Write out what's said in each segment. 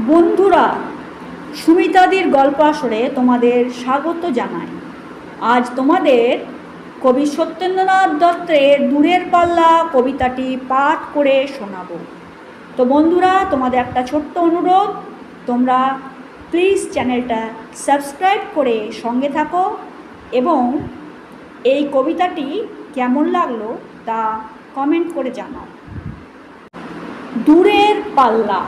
বন্ধুরা, সুমিতাদির গল্প আসরে তোমাদের স্বাগত জানাই। আজ তোমাদের কবি সত্যেন্দ্রনাথ দত্তের দূরের পাল্লা কবিতাটি পাঠ করে শোনাবো। তো বন্ধুরা, তোমাদের একটা ছোট্ট অনুরোধ, তোমরা প্লিজ চ্যানেলটা সাবস্ক্রাইব করে সঙ্গে থাকো এবং এই কবিতাটি কেমন লাগলো তা কমেন্ট করে জানাও। দূরের পাল্লা,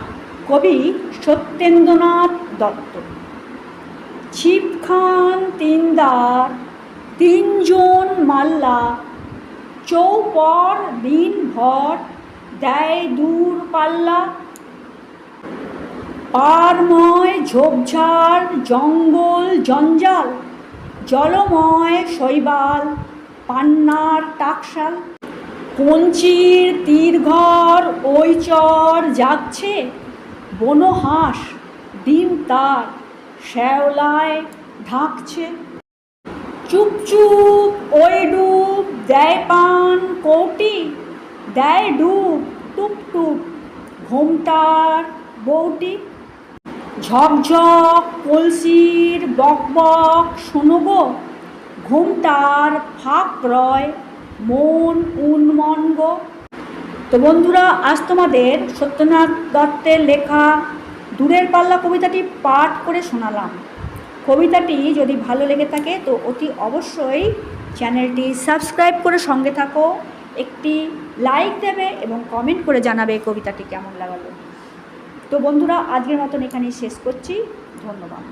কবি সত্যেন্দ্রনাথ দত্ত। ছিপখান তিনদার, তিনজন মাল্লা, চৌপর দিনভর দেয় দূর পাল্লা। পারময় ঝোপঝাড়, জঙ্গল জঞ্জাল, জলময় শৈবাল, পান্নার টাকশাল। কঞ্চির তীরঘর ওই চর যাচ্ছে, বনহাঁস ডিম তার শ্যাওলায় ঢাকছে। চুপচুপ ওই ডুব দেয় পান কৌটি, দেয় ডুব টুপটুপ ঘোমটার বউটি। ঝকঝক কলসির বকবক শোনো গো, ঘোমটার ফাঁক রয় মন উন্মনগ। তো বন্ধুরা, আজ তোমাদের সত্যেন্দ্রনাথ দত্তের লেখা দূরের পাল্লা কবিতাটি পাঠ করে শোনালাম। কবিতাটি যদি ভালো লেগে থাকে তো অতি অবশ্যই চ্যানেলটি সাবস্ক্রাইব করে সঙ্গে থাকো, একটি লাইক দেবে এবং কমেন্ট করে জানাবে কবিতাটি কেমন লাগলো। তো বন্ধুরা, আজকের মতন এখানেই শেষ করছি। ধন্যবাদ।